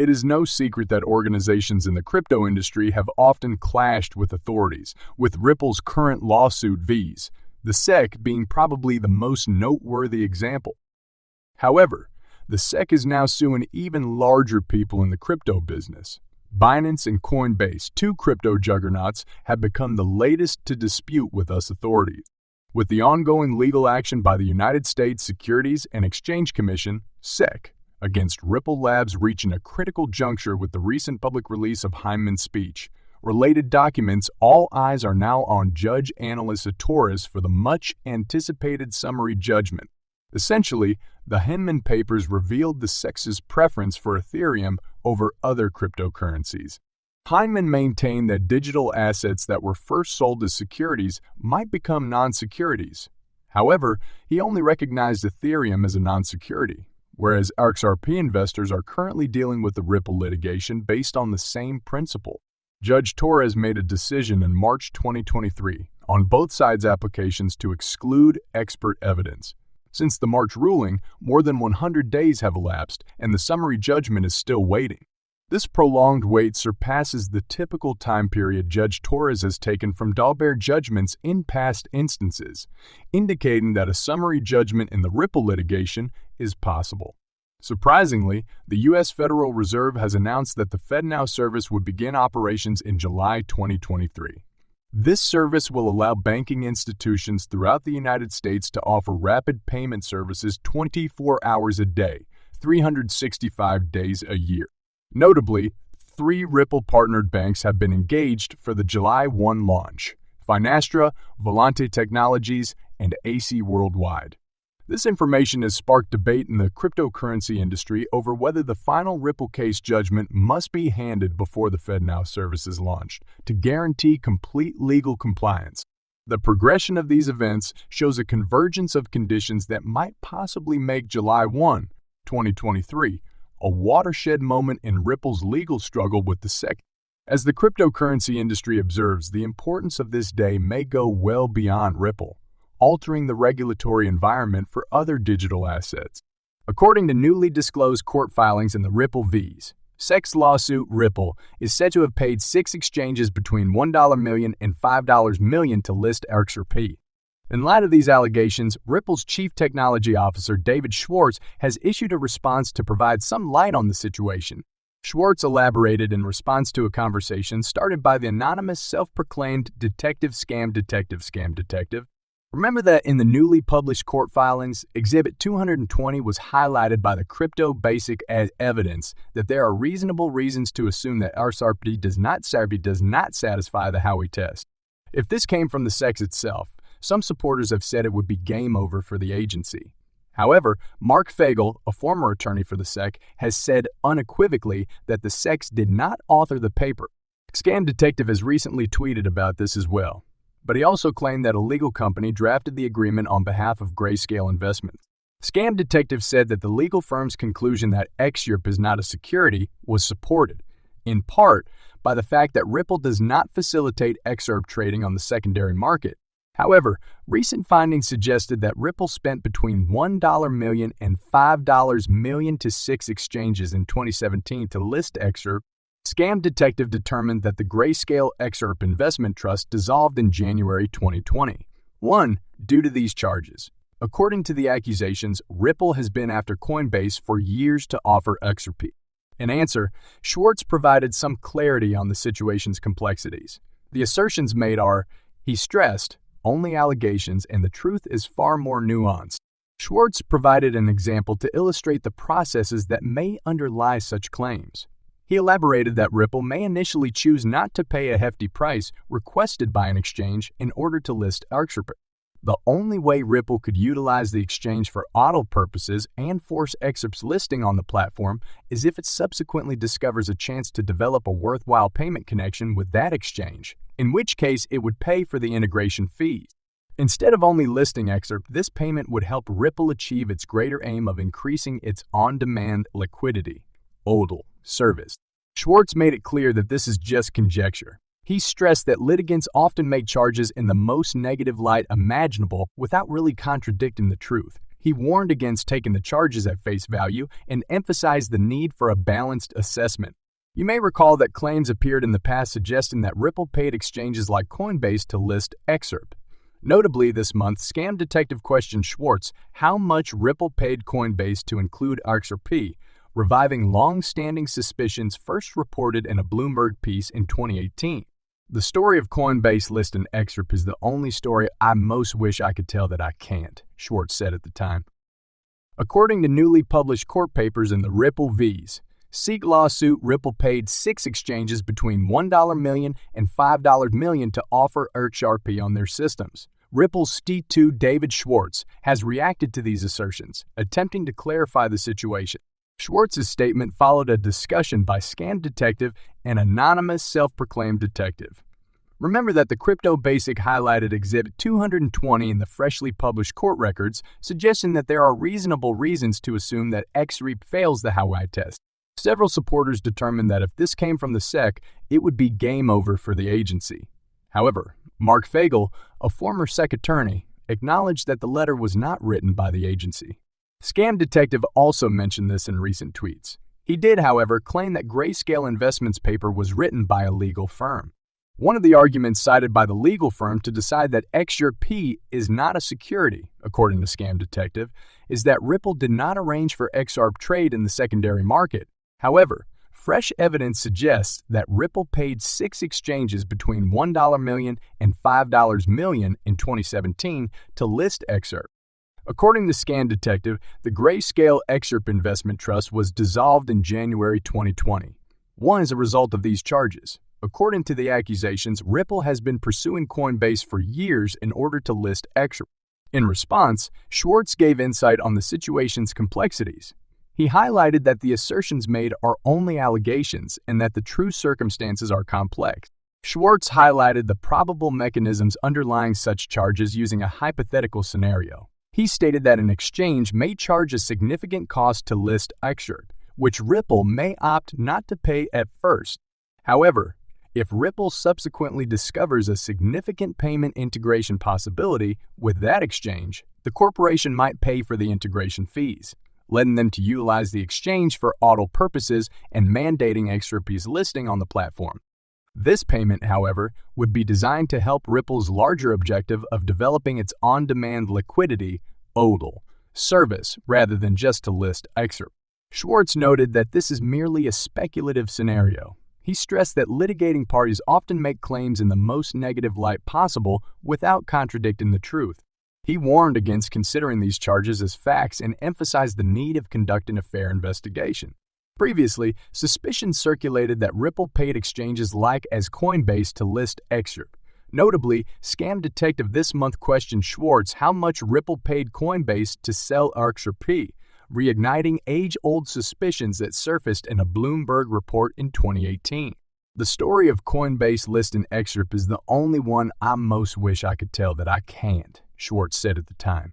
It is no secret that organizations in the crypto industry have often clashed with authorities, with Ripple's current lawsuit vs. the SEC being probably the most noteworthy example. However, the SEC is now suing even larger people in the crypto business. Binance and Coinbase, two crypto juggernauts, have become the latest to dispute with us authorities. With the ongoing legal action by the United States Securities and Exchange Commission, SEC, against Ripple Labs reaching a critical juncture with the recent public release of Hyman's speech. Related documents, all eyes are now on Judge Annalisa Torres for the much-anticipated summary judgment. Essentially, the Hyman papers revealed the SEC's preference for Ethereum over other cryptocurrencies. Hyman maintained that digital assets that were first sold as securities might become non-securities. However, he only recognized Ethereum as a non-security, whereas XRP investors are currently dealing with the Ripple litigation based on the same principle. Judge Torres made a decision in March 2023 on both sides' applications to exclude expert evidence. Since the March ruling, more than 100 days have elapsed, and the summary judgment is still waiting. This prolonged wait surpasses the typical time period Judge Torres has taken from Dalbert judgments in past instances, indicating that a summary judgment in the Ripple litigation is possible. Surprisingly, the U.S. Federal Reserve has announced that the FedNow service would begin operations in July 2023. This service will allow banking institutions throughout the United States to offer rapid payment services 24 hours a day, 365 days a year. Notably, 3 Ripple-partnered banks have been engaged for the July 1 launch: Finastra, Volante Technologies, and AC Worldwide. This information has sparked debate in the cryptocurrency industry over whether the final Ripple case judgment must be handed before the FedNow service is launched to guarantee complete legal compliance. The progression of these events shows a convergence of conditions that might possibly make July 1, 2023, a watershed moment in Ripple's legal struggle with the SEC. As the cryptocurrency industry observes, the importance of this day may go well beyond Ripple, altering the regulatory environment for other digital assets. According to newly disclosed court filings in the Ripple vs. SEC's lawsuit, Ripple is said to have paid 6 exchanges between $1 million and $5 million to list XRP. In light of these allegations, Ripple's Chief Technology Officer David Schwartz has issued a response to provide some light on the situation. Schwartz elaborated in response to a conversation started by the anonymous self-proclaimed scam detective. Remember that in the newly published court filings, Exhibit 220 was highlighted by the Crypto Basic as evidence that there are reasonable reasons to assume that XRP does not satisfy the Howey test. If this came from the SEC itself, some supporters have said it would be game over for the agency. However, Mark Fagel, a former attorney for the SEC, has said unequivocally that the SEC did not author the paper. Scam Detective has recently tweeted about this as well. But he also claimed that a legal company drafted the agreement on behalf of Grayscale Investments. Scam Detective said that the legal firm's conclusion that XRP is not a security was supported, in part, by the fact that Ripple does not facilitate XRP trading on the secondary market. However, recent findings suggested that Ripple spent between $1 million and $5 million to 6 exchanges in 2017 to list XRP. Scam Detective determined that the Grayscale XRP Investment Trust dissolved in January 2020. 1. Due to these charges. According to the accusations, Ripple has been after Coinbase for years to offer XRP. In answer, Schwartz provided some clarity on the situation's complexities. The assertions made are, he stressed, only allegations and the truth is far more nuanced. Schwartz provided an example to illustrate the processes that may underlie such claims. He elaborated that Ripple may initially choose not to pay a hefty price requested by an exchange in order to list XRP. The only way Ripple could utilize the exchange for auto purposes and force XRP's listing on the platform is if it subsequently discovers a chance to develop a worthwhile payment connection with that exchange, in which case it would pay for the integration fees. Instead of only listing XRP, this payment would help Ripple achieve its greater aim of increasing its on-demand liquidity (ODL) service. Schwartz made it clear that this is just conjecture. He stressed that litigants often make charges in the most negative light imaginable without really contradicting the truth. He warned against taking the charges at face value and emphasized the need for a balanced assessment. You may recall that claims appeared in the past suggesting that Ripple paid exchanges like Coinbase to list XRP. Notably, this month, scam detective questioned Schwartz how much Ripple paid Coinbase to include XRP, reviving long-standing suspicions first reported in a Bloomberg piece in 2018. The story of Coinbase listing XRP is the only story I most wish I could tell that I can't, Schwartz said at the time. According to newly published court papers in the Ripple vs. Seek lawsuit, Ripple paid 6 exchanges between $1 million and $5 million to offer XRP on their systems. Ripple's T2 David Schwartz has reacted to these assertions, attempting to clarify the situation. Schwartz's statement followed a discussion by scam detective and anonymous self-proclaimed detective. Remember that the Crypto Basic highlighted Exhibit 220 in the freshly published court records, suggesting that there are reasonable reasons to assume that XRP fails the Hawaii test. Several supporters determined that if this came from the SEC, it would be game over for the agency. However, Mark Fagel, a former SEC attorney, acknowledged that the letter was not written by the agency. Scam Detective also mentioned this in recent tweets. He did, however, claim that Grayscale Investments paper was written by a legal firm. One of the arguments cited by the legal firm to decide that XRP is not a security, according to Scam Detective, is that Ripple did not arrange for XRP trade in the secondary market. However, fresh evidence suggests that Ripple paid 6 exchanges between $1 million and $5 million in 2017 to list XRP. According to Scam Detective, the Grayscale XRP Investment Trust was dissolved in January 2020. One as a result of these charges. According to the accusations, Ripple has been pursuing Coinbase for years in order to list XRP. In response, Schwartz gave insight on the situation's complexities. He highlighted that the assertions made are only allegations and that the true circumstances are complex. Schwartz highlighted the probable mechanisms underlying such charges using a hypothetical scenario. He stated that an exchange may charge a significant cost to list XRP, which Ripple may opt not to pay at first. However, if Ripple subsequently discovers a significant payment integration possibility with that exchange, the corporation might pay for the integration fees, letting them to utilize the exchange for auto purposes and mandating XRP's listing on the platform. This payment, however, would be designed to help Ripple's larger objective of developing its on-demand liquidity (ODL) service rather than just to list XRP. Schwartz noted that this is merely a speculative scenario. He stressed that litigating parties often make claims in the most negative light possible without contradicting the truth. He warned against considering these charges as facts and emphasized the need of conducting a fair investigation. Previously, suspicion circulated that Ripple paid exchanges like as Coinbase to list XRP. Notably, Scam Detective this month questioned Schwartz how much Ripple paid Coinbase to sell XRP, reigniting age-old suspicions that surfaced in a Bloomberg report in 2018. The story of Coinbase listing XRP is the only one I most wish I could tell that I can't, Schwartz said at the time.